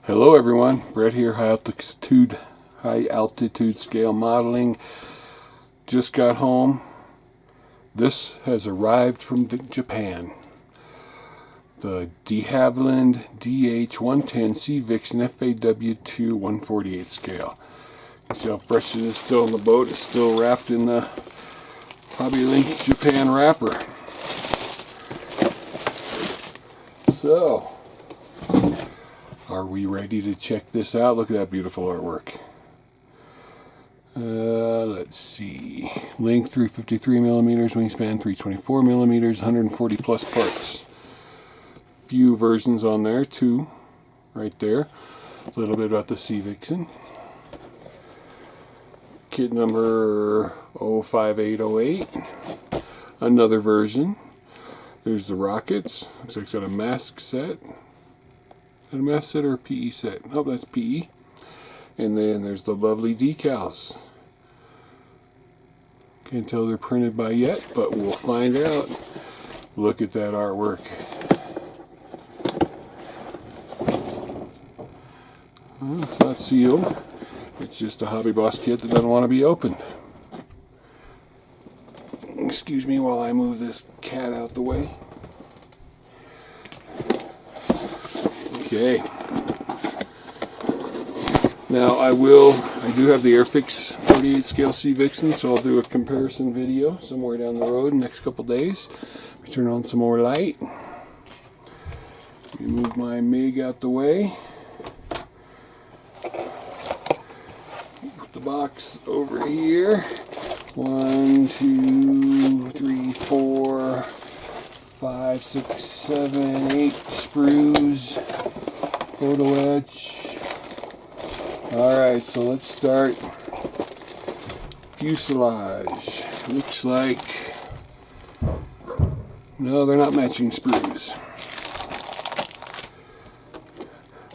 Hello everyone, Brett here, high altitude scale modeling. Just got home. This has arrived from Japan. The de Havilland DH-110 Sea Vixen Faw.2 1/48 scale. You can see how fresh it is still in the boat. It's still wrapped in the Havilland Japan wrapper. So, are we ready to check this out? Look at that beautiful artwork. Let's see. Length 353 millimeters, wingspan 324 millimeters, 140 plus parts. Few versions on there, two right there. A little bit about the Sea Vixen. Kit number 05808. Another version. There's the rockets. Looks like it's got a mask set. A mask set or a PE set? Oh, that's PE. And then there's the lovely decals. Can't tell they're printed by yet, but we'll find out. Look at that artwork. Well, it's not sealed. It's just a Hobby Boss kit that doesn't want to be opened. Excuse me while I move this cat out the way. Okay. Now I do have the Airfix 48 scale Sea Vixen, so I'll do a comparison video somewhere down the road in the next couple days. Turn on some more light. Let me move my MiG out the way. Put the box over here. 1, 2, 3, 4, 5, 6, 7, 8 sprues. Photo etch. Alright, so let's start. Fuselage. Looks like... No, they're not matching sprues.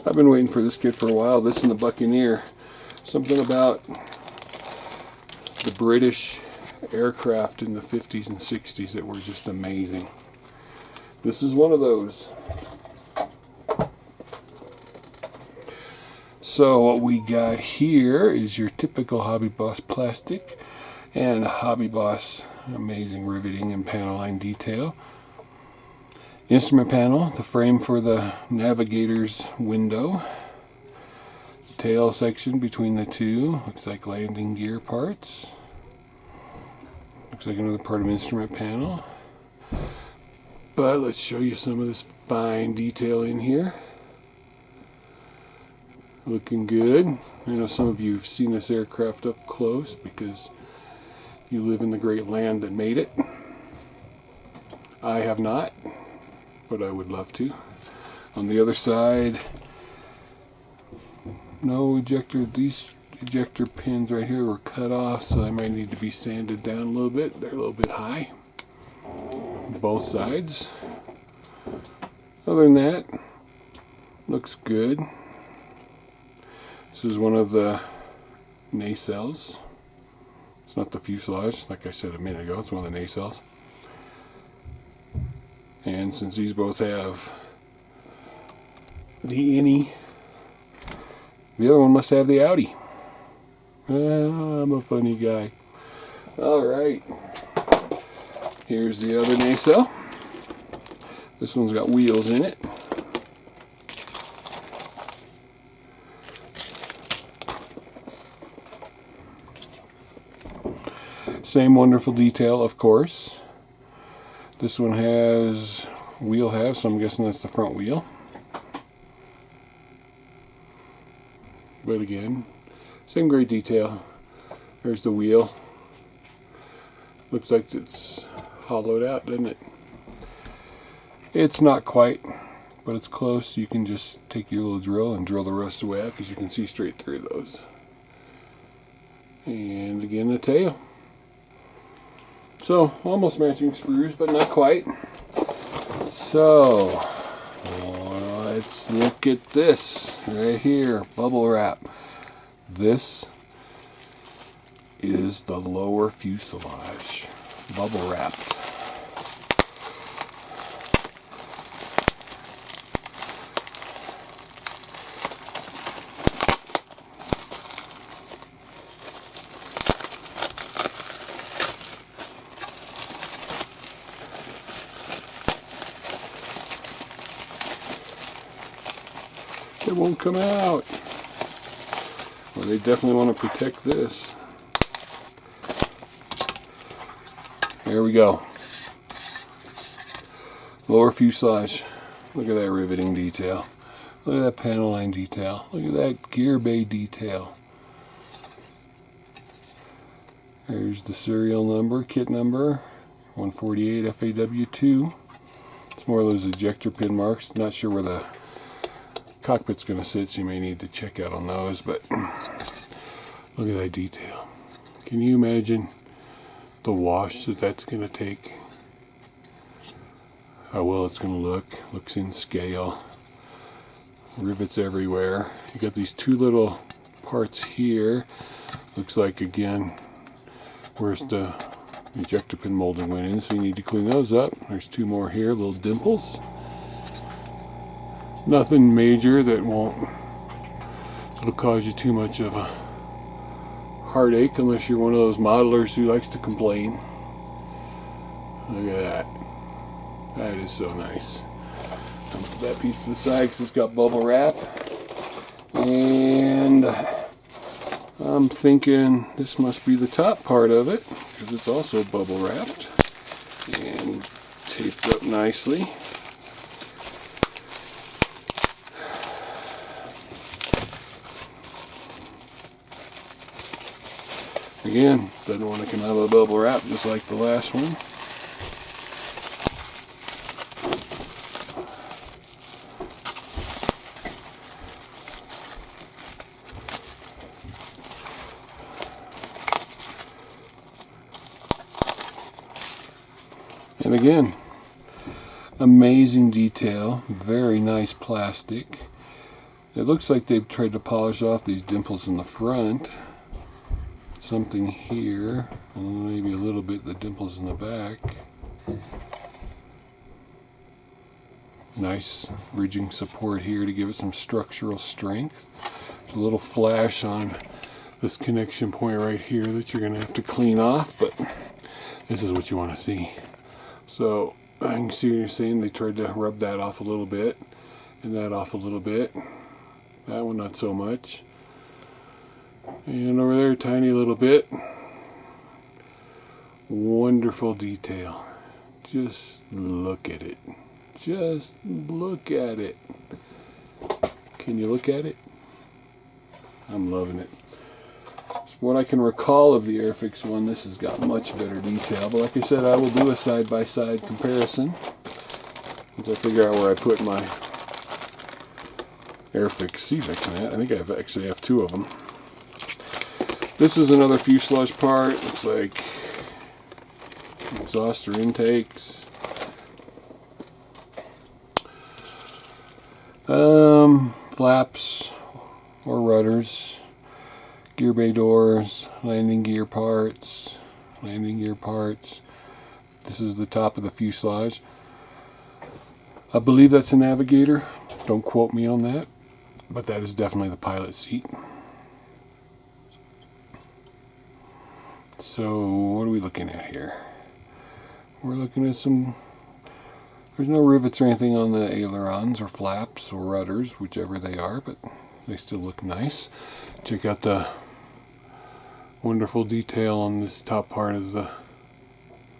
I've been waiting for this kit for a while. This and the Buccaneer. Something about the British aircraft in the 50s and 60s that were just amazing. This is one of those. So what we got here is your typical Hobby Boss plastic and Hobby Boss amazing riveting and panel line detail. Instrument panel, the frame for the navigator's window. Tail section between the two, looks like landing gear parts. Looks like another part of instrument panel. But let's show you some of this fine detail in here. Looking good. I know some of you have seen this aircraft up close because you live in the great land that made it. I have not, but I would love to. On the other side, no ejector. These ejector pins right here were cut off, so they might need to be sanded down a little bit. They're a little bit high. Both sides. Other than that, looks good. This is one of the nacelles. It's not the fuselage, like I said a minute ago. It's one of the nacelles. And since these both have the innie, the other one must have the outie. I'm a funny guy. Alright. Here's the other nacelle. This one's got wheels in it. Same wonderful detail, of course. This one has wheel halves, so I'm guessing that's the front wheel. But again, same great detail. There's the wheel. Looks like it's hollowed out, doesn't it? It's not quite, but it's close. You can just take your little drill and drill the rest of the way out because you can see straight through those. And again, the tail. So, almost matching sprues, but not quite. So, let's look at this right here, bubble wrap. This is the lower fuselage, bubble wrapped. It won't come out. Well, they definitely want to protect this. There we go. Lower fuselage. Look at that riveting detail. Look at that panel line detail. Look at that gear bay detail. There's the serial number, kit number, 148 FAW2. It's more of those ejector pin marks. Not sure where the cockpit's going to sit, so you may need to check out on those, but look at that detail. Can you imagine the wash that that's going to take? How well it's going to look. Looks in scale. Rivets everywhere. You got these two little parts here. Looks like, again, where's the ejector pin molding went in, so you need to clean those up. There's two more here, little dimples. Nothing major that it'll cause you too much of a heartache unless you're one of those modelers who likes to complain. Look at that. That is so nice. I'll put that piece to the side because it's got bubble wrap. And I'm thinking this must be the top part of it because it's also bubble wrapped and taped up nicely. Again, doesn't want to come out of the bubble wrap just like the last one. And again, amazing detail, very nice plastic. It looks like they've tried to polish off these dimples in the front. Something here, and maybe a little bit the dimples in the back. Nice ridging support here to give it some structural strength. There's a little flash on this connection point right here that you're going to have to clean off, but this is what you want to see. So I can see what you're saying. They tried to rub that off a little bit and that off a little bit. That one not so much. And over there, tiny little bit. Wonderful detail. Just look at it. Just look at it. Can you look at it? I'm loving it. From what I can recall of the Airfix one, this has got much better detail. But like I said, I will do a side-by-side comparison once I figure out where I put my Airfix Sea Vixen at. I think I actually have two of them. This is another fuselage part. Looks like exhaust or intakes. Flaps or rudders. Gear bay doors. Landing gear parts. Landing gear parts. This is the top of the fuselage. I believe that's a navigator. Don't quote me on that. But that is definitely the pilot seat. So what are we looking at here? We're looking at some, there's no rivets or anything on the ailerons or flaps or rudders, whichever they are, but they still look nice. Check out the wonderful detail on this top part of the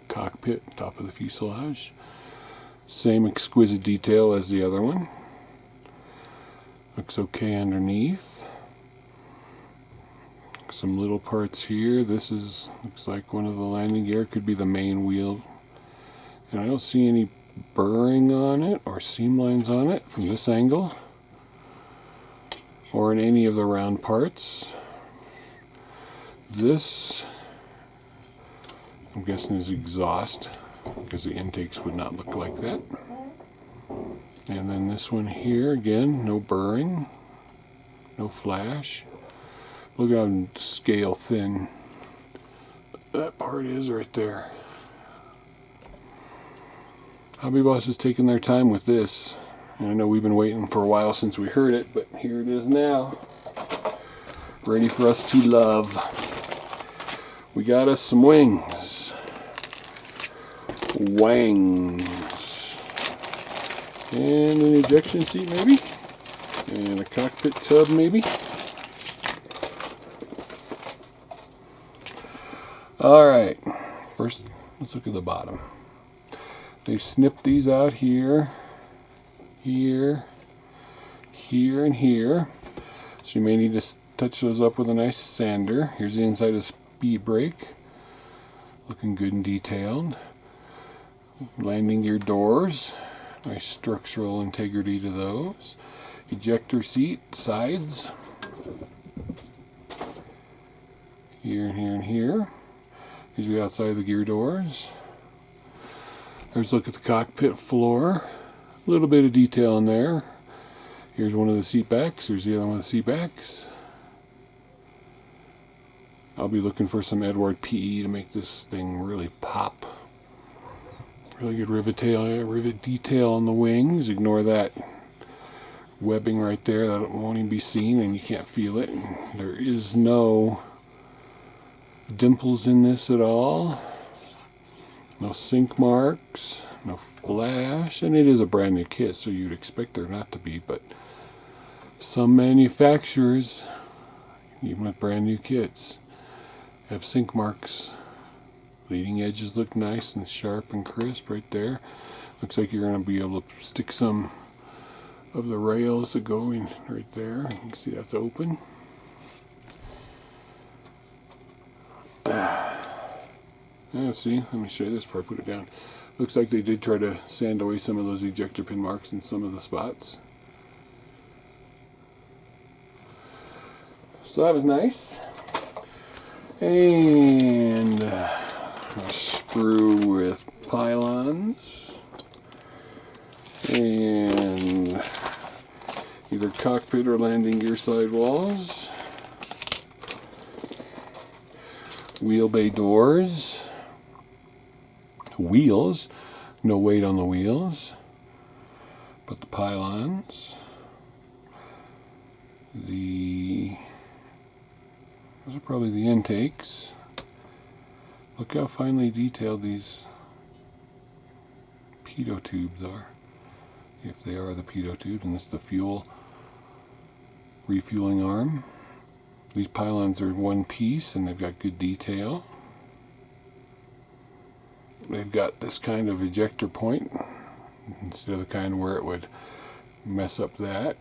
cockpit, top of the fuselage. Same exquisite detail as the other one. Looks okay underneath. Some little parts here. This looks like one of the landing gear. Could be the main wheel. And I don't see any burring on it or seam lines on it from this angle or in any of the round parts. This, I'm guessing, is exhaust because the intakes would not look like that. And then this one here, again, no burring, no flash. Look how scale thin that part is right there. Hobby Boss is taking their time with this. And I know we've been waiting for a while since we heard it, but here it is now. Ready for us to love. We got us some wings. Wangs. And an ejection seat maybe? And a cockpit tub maybe. Alright, first let's look at the bottom. They've snipped these out here, here, here, and here. So you may need to touch those up with a nice sander. Here's the inside of the speed brake. Looking good and detailed. Landing gear doors. Nice structural integrity to those. Ejector seat sides. Here and here and here. These are the outside of the gear doors. There's a look at the cockpit floor. A little bit of detail in there. Here's one of the seat backs. Here's the other one of the seat backs. I'll be looking for some Edward PE to make this thing really pop. Really good rivet detail on the wings. Ignore that webbing right there. That won't even be seen and you can't feel it. There is no dimples in this at all. No sink marks. No flash. And it is a brand new kit, so you'd expect there not to be. But some manufacturers, even with brand new kits, have sink marks. Leading edges look nice and sharp and crisp right there. Looks like you're going to be able to stick some of the rails that go in right there. You can see that's open. See, let me show you this before I put it down. Looks like they did try to sand away some of those ejector pin marks in some of the spots. So that was nice. And a sprue with pylons. And either cockpit or landing gear sidewalls. Wheel bay doors. Wheels. No weight on the wheels. But the pylons. Those are probably the intakes. Look how finely detailed these pitot tubes are. If they are the pitot tubes, and this is the fuel refueling arm. These pylons are one piece and they've got good detail. They've got this kind of ejector point instead of the kind where it would mess up that.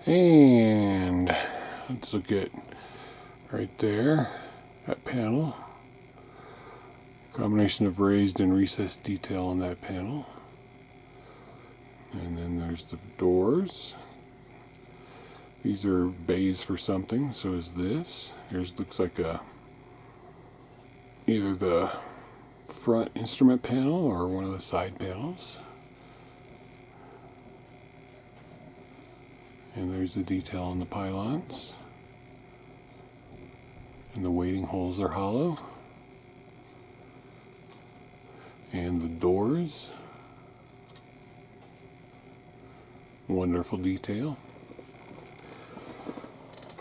And let's look at right there, that panel. Combination of raised and recessed detail on that panel. And then there's the doors. These are bays for something, so is this. Here's looks like either the front instrument panel or one of the side panels. And there's the detail on the pylons. And the weighting holes are hollow. And the doors. Wonderful detail.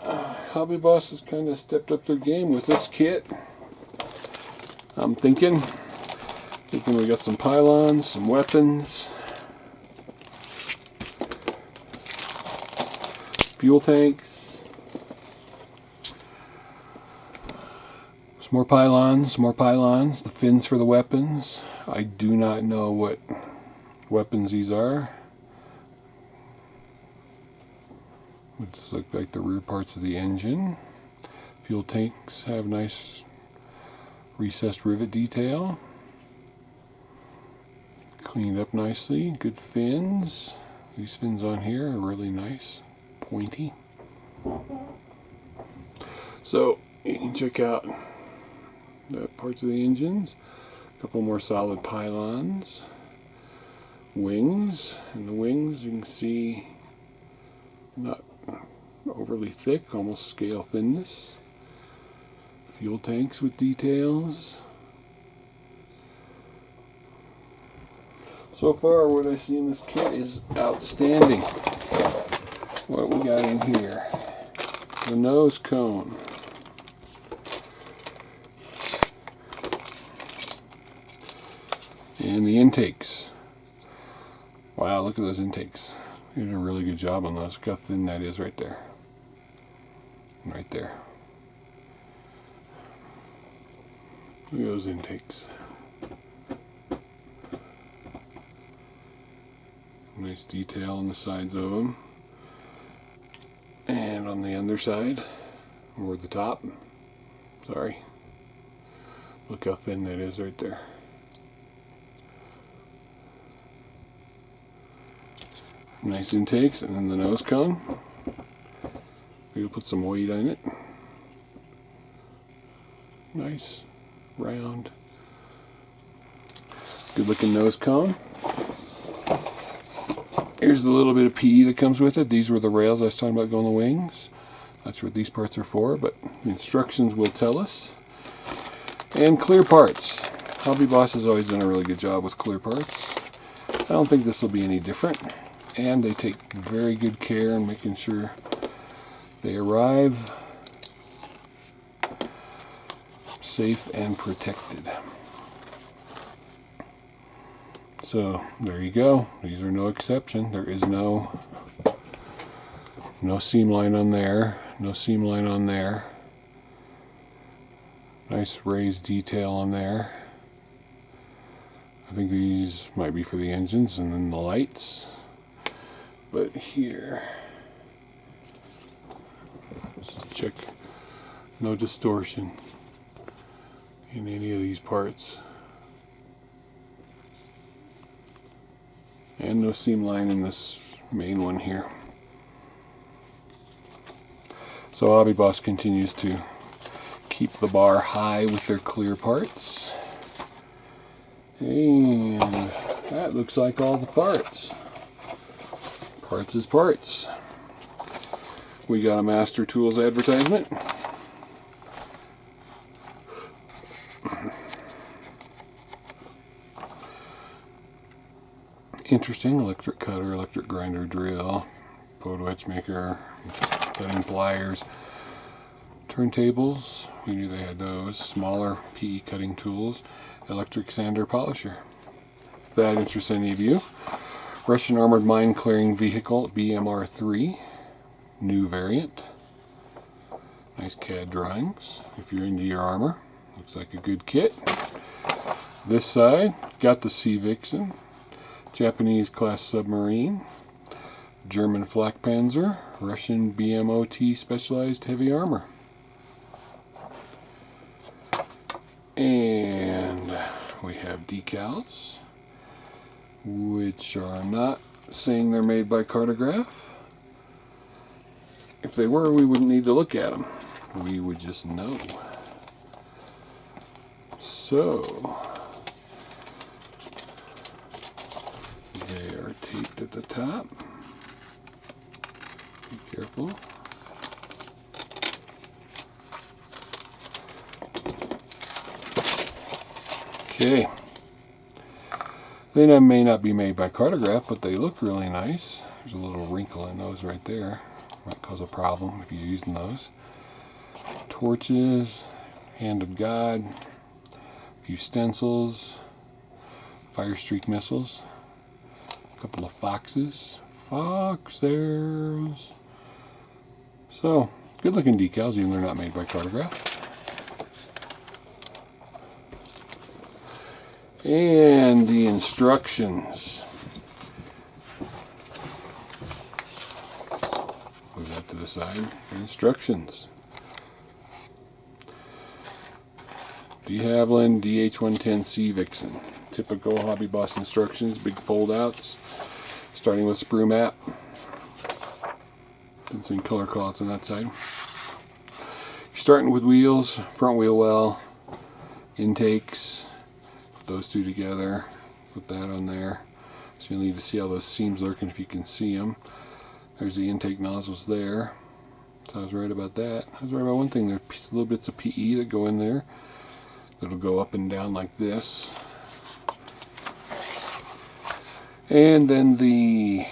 Hobby Boss has kind of stepped up their game with this kit. I'm thinking we got some pylons, some weapons, fuel tanks, some more pylons, the fins for the weapons. I do not know what weapons these are. It's like the rear parts of the engine. Fuel tanks have nice recessed rivet detail. Cleaned up nicely. Good fins. These fins on here are really nice. Pointy. So you can check out the parts of the engines. A couple more solid pylons. Wings. And the wings you can see not overly thick, almost scale thinness. Fuel tanks with details. So far what I see in this kit is outstanding. What we got in here? The Nosecone. And the intakes. Wow, look at those intakes. They did a really good job on those. Look how thin that is right there. Right there. Look at those intakes. Nice detail on the sides of them. And on the underside, or the top, sorry. Look how thin that is right there. Nice intakes, and then the nose cone. We'll put some weight on it. Nice, round, good looking nose cone. Here's the little bit of PE that comes with it. These were the rails I was talking about going on the wings. Not sure what these parts are for, but the instructions will tell us. And clear parts. Hobby Boss has always done a really good job with clear parts. I don't think this will be any different. And they take very good care in making sure they arrive safe and protected. So there you go. These are no exception. There is no seam line on there, no seam line on there. Nice raised detail on there. I think these might be for the engines and then the lights. But here, just check, no distortion in any of these parts. And no seam line in this main one here. So Hobby Boss continues to keep the bar high with their clear parts. And that looks like all the parts. Parts is parts. We got a Master Tools advertisement. Interesting. Electric cutter, electric grinder, drill, photo etch maker, cutting pliers, turntables. We knew they had those. Smaller PE cutting tools, electric sander polisher. If that interests any of you. Russian Armored Mine Clearing Vehicle BMR3, new variant. Nice CAD drawings if you're into your armor. Looks like a good kit. This side, got the Sea Vixen, Japanese class submarine, German flak panzer, Russian BMOT specialized heavy armor. And we have decals, which are not saying they're made by Cartograph. If they were, we wouldn't need to look at them. We would just know. So, they are taped at the top. Be careful. Okay. They may not be made by Cartograph, but they look really nice. There's a little wrinkle in those right there. Might cause a problem if you're using those. Torches, Hand of God, a few stencils, fire streak missiles, a couple of foxes. Foxers. So, good looking decals, even though they're not made by Cartograph. And the instructions. Move that to the side. Instructions. De Havilland DH110 Sea Vixen. Typical Hobby Boss instructions, big fold outs. Starting with sprue map. And some color callouts on that side. You're starting with wheels, front wheel well, intakes. Put those two together. Put that on there. So you'll need to see how those seams lurking if you can see them. There's the intake nozzles there. So I was right about that. I was right about one thing. There's little bits of PE that go in there. That'll go up and down like this. And then the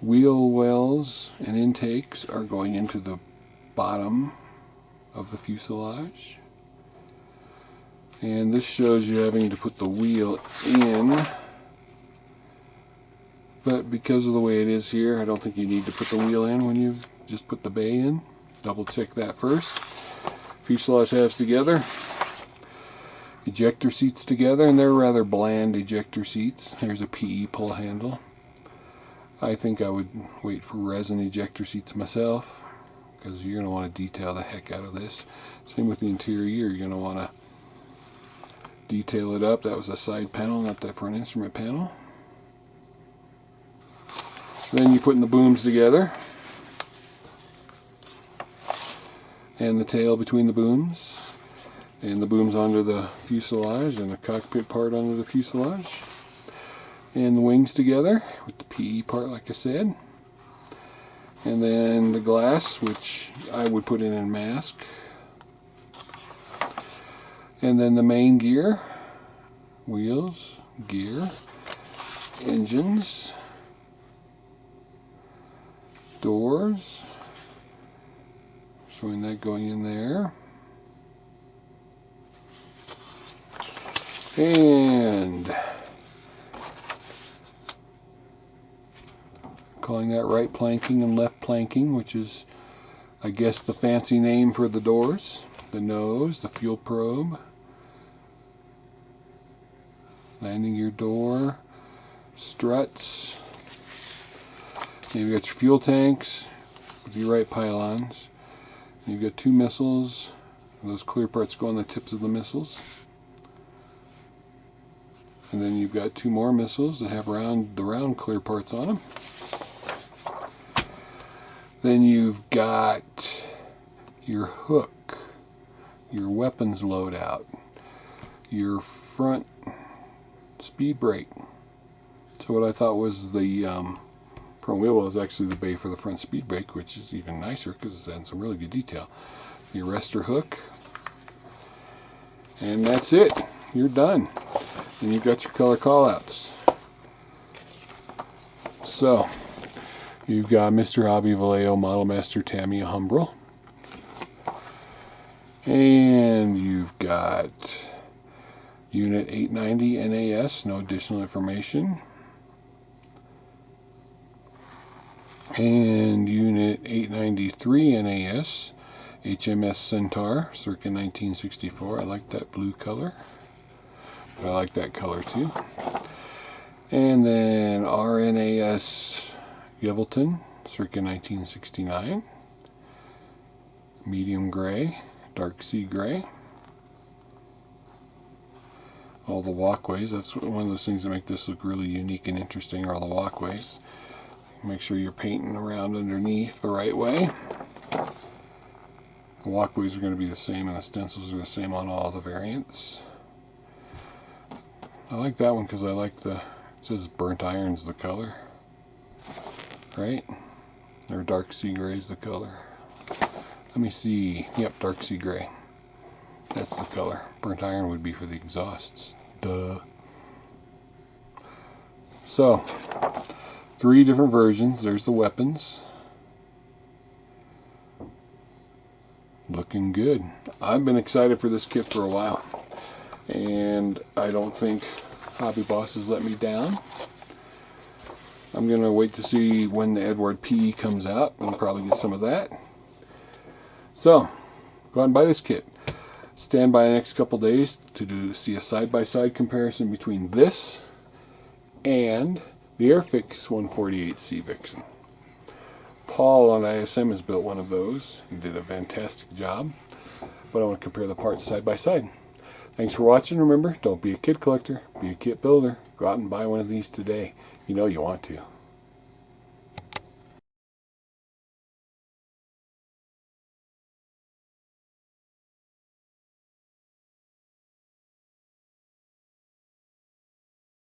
wheel wells and intakes are going into the bottom of the fuselage. And this shows you having to put the wheel in. But because of the way it is here, I don't think you need to put the wheel in when you just put the bay in. Double check that first. Fuselage halves together. Ejector seats together, and they're rather bland ejector seats. There's a PE pull handle. I think I would wait for resin ejector seats myself, because you're going to want to detail the heck out of this. Same with the interior, you're going to want to detail it up. That was a side panel, not the front instrument panel. Then you put in the booms together, and the tail between the booms, and the booms onto the fuselage, and the cockpit part onto the fuselage, and the wings together with the PE part, like I said, and then the glass, which I would put in mask, and then the main gear, wheels, gear, engines, doors, showing that going in there, and calling that right planking and left planking, which is, I guess, the fancy name for the doors, the nose, the fuel probe, landing gear door, struts. You've got your fuel tanks with your right pylons. You've got two missiles. Those clear parts go on the tips of the missiles. And then you've got two more missiles that have the round clear parts on them. Then you've got your hook, your weapons loadout, your front speed brake. So what I thought was the front wheel well is actually the bay for the front speed brake, which is even nicer because it's had some really good detail. Your arrestor hook, and that's it. You're done. And you've got your color callouts. So you've got Mr. Hobby Vallejo Model Master Tamiya Humbrol, and you've got Unit 890 NAS, no additional information. And Unit 893 NAS, HMS Centaur, circa 1964. I like that blue color, but I like that color too. And then RNAS Havilland, circa 1969. Medium gray, dark sea gray. All the walkways, that's one of those things that make this look really unique and interesting, are all the walkways. Make sure you're painting around underneath the right way. The walkways are going to be the same, and the stencils are the same on all the variants. I like that one because I like it says burnt iron's the color, right? Or dark sea gray is the color. Let me see. Yep, dark sea gray. That's the color. Burnt iron would be for the exhausts. Duh. So, 3 different versions. There's the weapons. Looking good. I've been excited for this kit for a while, and I don't think Hobby Boss has let me down. I'm going to wait to see when the Edward PE comes out and probably get some of that. So, go out and buy this kit. Stand by the next couple days to see a side-by-side comparison between this and the Airfix 148 Sea Vixen. Paul on ISM has built one of those and did a fantastic job, but I want to compare the parts side by side. Thanks for watching. Remember, don't be a kit collector, be a kit builder. Go out and buy one of these today. You know you want to.